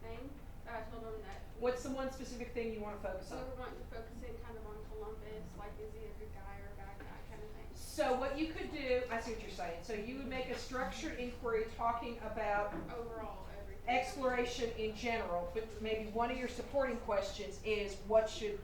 thing. But I told them that What's the one specific thing you want to focus we on? were wanting to focus in kind of on Columbus, like is he a good guy or a bad guy kind of thing. So what you could do, I see what you're saying. So you would make a structured inquiry talking about Overall, everything. exploration in general, but maybe one of your supporting questions is what should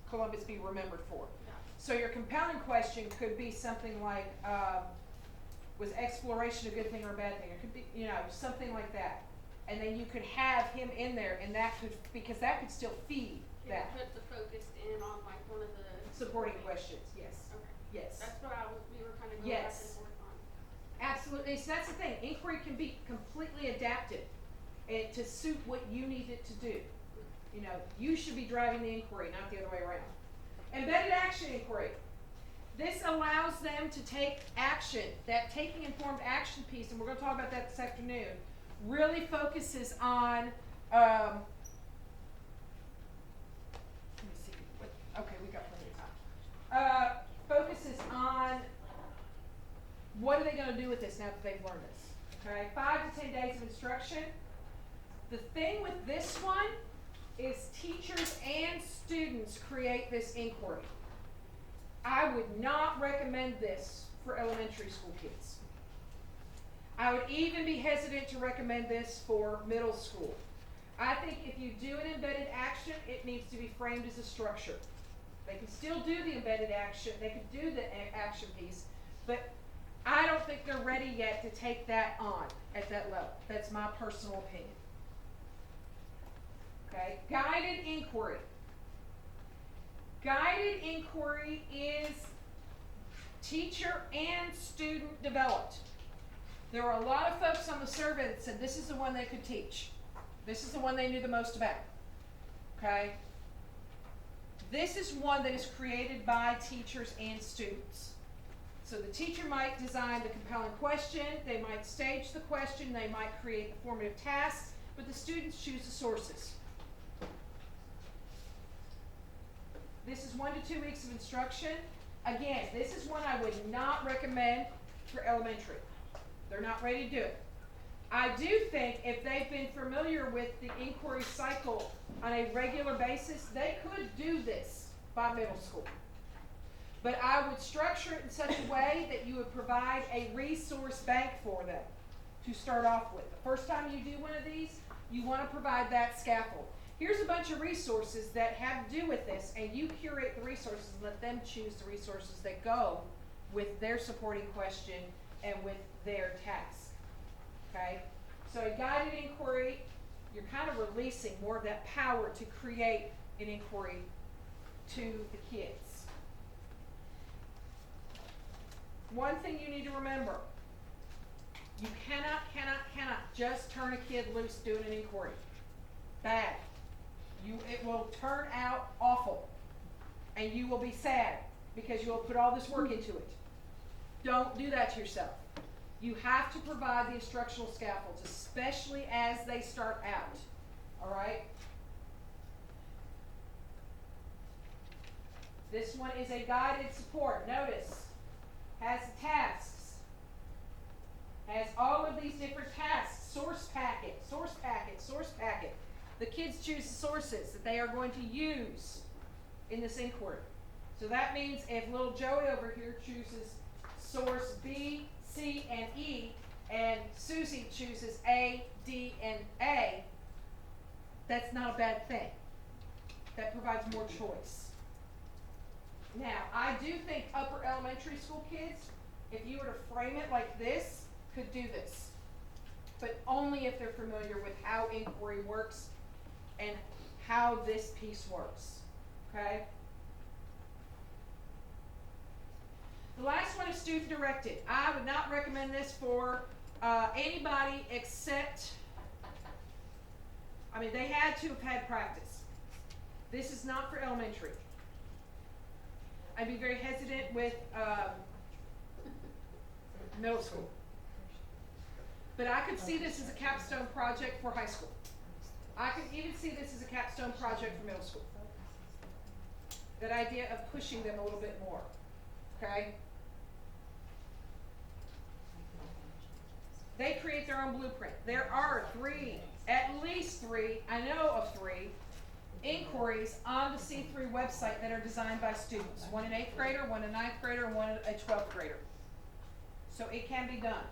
Columbus be remembered for? Yeah. So your compelling question could be something like, was exploration a good thing or a bad thing? It could be, something like that. And then you could have him in there, and that could, because that could still feed Can that. we put the focus in on like one of the Supporting questions, yes. Okay. Yes. That's what we were kind of going Yes. back and forth on. Absolutely. So that's the thing. Inquiry can be completely adapted to suit what you need it to do. You should be driving the inquiry, not the other way around. Embedded action inquiry. This allows them to take action. That taking informed action piece, and we're going to talk about that this afternoon, really focuses on, let me see, okay, we got plenty of time. Focuses on what are they going to do with this now that they've learned this. Okay, 5 to 10 days of instruction. The thing with this one is teachers and students create this inquiry. I would not recommend this for elementary school kids. I would even be hesitant to recommend this for middle school. I think if you do an embedded action, it needs to be framed as a structure. They can still do the embedded action, they can do the action piece, but I don't think they're ready yet to take that on at that level. That's my personal opinion. Okay, guided inquiry. Guided inquiry is teacher and student developed. There were a lot of folks on the survey that said this is the one they could teach. This is the one they knew the most about. Okay? This is one that is created by teachers and students. So the teacher might design the compelling question, they might stage the question, they might create the formative tasks, but the students choose the sources. This is 1 to 2 weeks of instruction. Again, this is one I would not recommend for elementary. They're not ready to do it. I do think if they've been familiar with the inquiry cycle on a regular basis, they could do this by middle school. But I would structure it in such a way that you would provide a resource bank for them to start off with. The first time you do one of these, you want to provide that scaffold. Here's a bunch of resources that have to do with this, and you curate the resources and let them choose the resources that go with their supporting question and with their task. Okay? So a guided inquiry, you're kind of releasing more of that power to create an inquiry to the kids. One thing you need to remember, you cannot just turn a kid loose doing an inquiry. Bad. It will turn out awful. And you will be sad because you will put all this work into it. Don't do that to yourself. You have to provide the instructional scaffolds, especially as they start out. All right? This one is a guided support. Notice, has tasks, has all of these different tasks, source packet, source packet, source packet. The kids choose the sources that they are going to use in this inquiry. So that means if little Joey over here chooses source B, C, and E, and Susie chooses A, D, and A, that's not a bad thing. That provides more choice. Now, I do think upper elementary school kids, if you were to frame it like this, could do this. But only if they're familiar with how inquiry works and how this piece works. Okay? The last one is student directed. I would not recommend this for anybody except, they had to have had practice. This is not for elementary. I'd be very hesitant with middle school. But I could see this as a capstone project for high school. I could even see this as a capstone project for middle school. That idea of pushing them a little bit more. Okay? They create their their own blueprint. There are at least three, I know of three, inquiries on the C3 website that are designed by students. One an 8th grader, one a 9th grader, and one a 12th grader. So it can be done.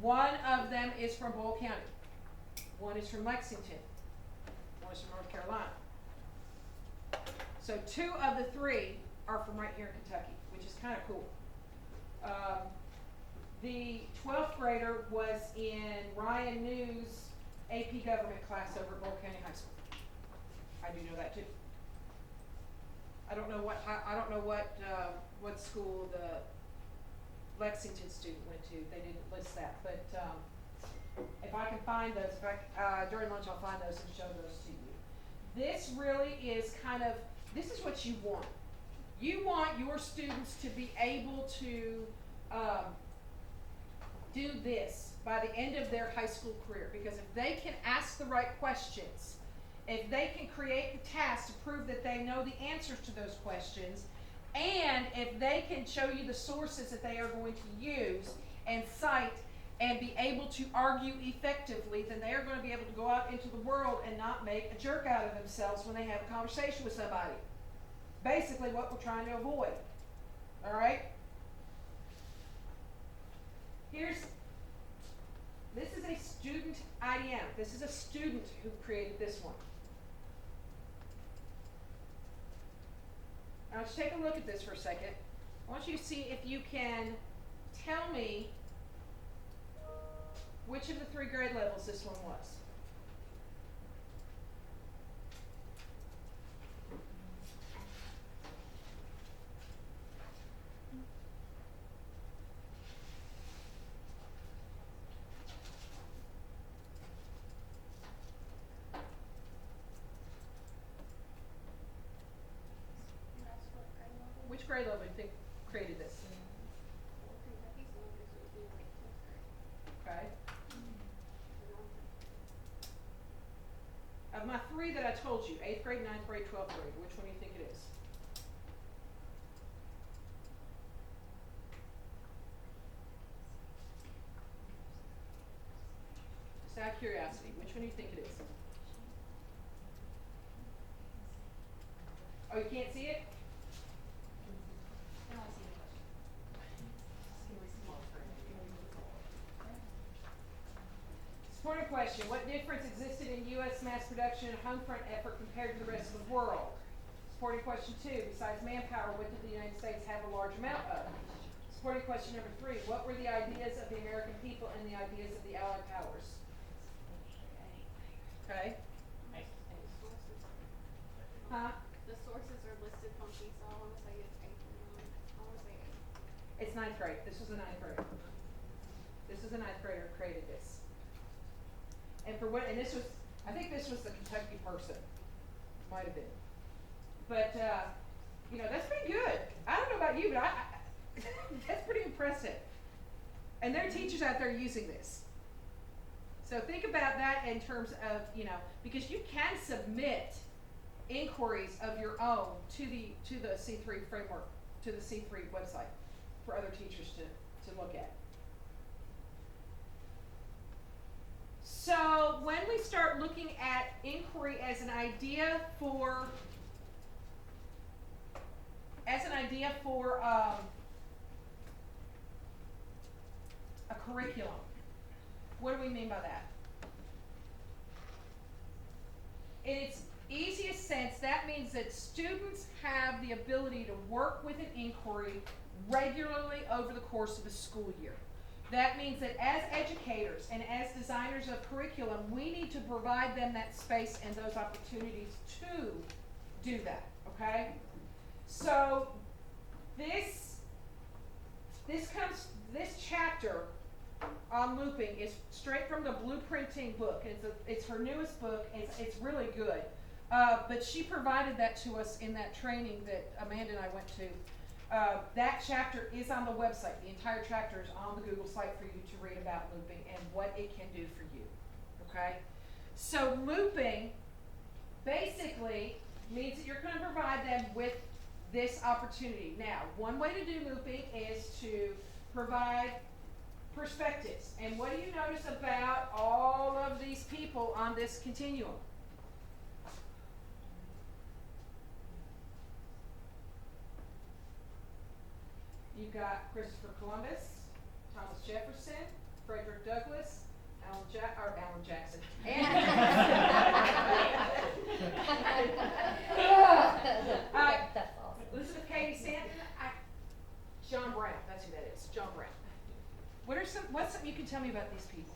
One of them is from Boyle County. One is from Lexington. One is from North Carolina. So 2 of the 3 are from right here in Kentucky, which is kind of cool. The 12th grader was in Ryan New's AP Government class over at Boyle County High School. I do know that too. I don't know what school the Lexington student went to. They didn't list that, but if I can find those, during lunch I'll find those and show those to you. This really is this is what you want. You want your students to be able to do this by the end of their high school career, because if they can ask the right questions, if they can create the tasks to prove that they know the answers to those questions, and if they can show you the sources that they are going to use and cite and be able to argue effectively, then they are going to be able to go out into the world and not make a jerk out of themselves when they have a conversation with somebody. Basically what we're trying to avoid. All right? This is a student IDM. This is a student who created this one. Now let's take a look at this for a second. I want you to see if you can tell me which of the 3 grade levels this one was. Which grade level do you think created this? Okay. Of my 3 that I told you, 8th grade, 9th grade, 12th grade, which one do you think it is? Just out of curiosity, which one do you think it is? Oh, you can't see it? Supporting question: what difference existed in U.S. mass production and home front effort compared to the rest of the world? Supporting question 2: besides manpower, what did the United States have a large amount of? Supporting question number 3: what were the ideas of the American people and the ideas of the Allied powers? Okay. Huh? The sources are listed on PISA. I want to say it's 8 or 9. I want to say 8. It's 9th grade. This was a 9th grader. This is a 9th grader who created this. And this was, I think this was the Kentucky person. Might have been. But, that's pretty good. I don't know about you, but that's pretty impressive. And there are teachers out there using this. So think about that in terms of, because you can submit inquiries of your own to the C3 framework, to the C3 website for other teachers to look at. So when we start looking at inquiry as an idea for a curriculum, what do we mean by that? In its easiest sense, that means that students have the ability to work with an inquiry regularly over the course of a school year. That means that as educators and as designers of curriculum, we need to provide them that space and those opportunities to do that, okay? So this chapter on looping is straight from the Blueprinting book. It's her newest book. It's really good. But she provided that to us in that training that Amanda and I went to. That chapter is on the website. The entire chapter is on the Google site for you to read about looping and what it can do for you. Okay? So looping basically means that you're going to provide them with this opportunity. Now, one way to do looping is to provide perspectives. And what do you notice about all of these people on this continuum? You've got Christopher Columbus, Thomas Jefferson, Frederick Douglass, Alan Jackson, That's awesome. Elizabeth Cady Stanton, John Brown. That's who that is, John Brown. What's something you can tell me about these people?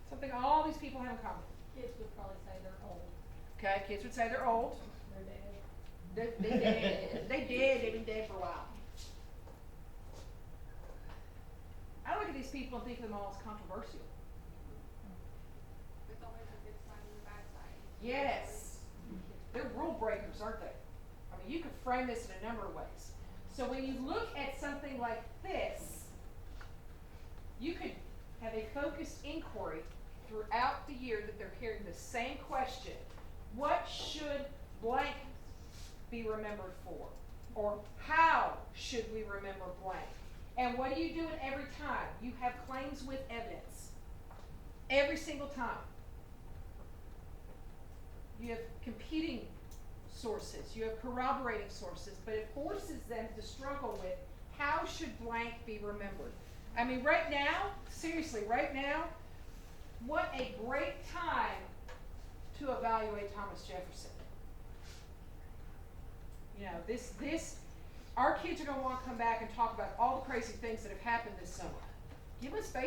Something all these people have in common. Kids would probably say they're old. Okay, kids would say they're old. They're dead. They did. They did. They've been dead for a while. I look at these people and think of them all as controversial. There's always a good side and a bad side. Yes. They're rule breakers, aren't they? I mean, you could frame this in a number of ways. So when you look at something like this, you could have a focused inquiry throughout the year that they're hearing the same question. What should blank be remembered for? Or how should we remember blank? And what do you do it every time? You have claims with evidence. Every single time. You have competing sources. You have corroborating sources. But it forces them to struggle with how should blank be remembered? I mean, right now, seriously, right now, what a great time to evaluate Thomas Jefferson. You know, our kids are going to want to come back and talk about all the crazy things that have happened this summer. Give us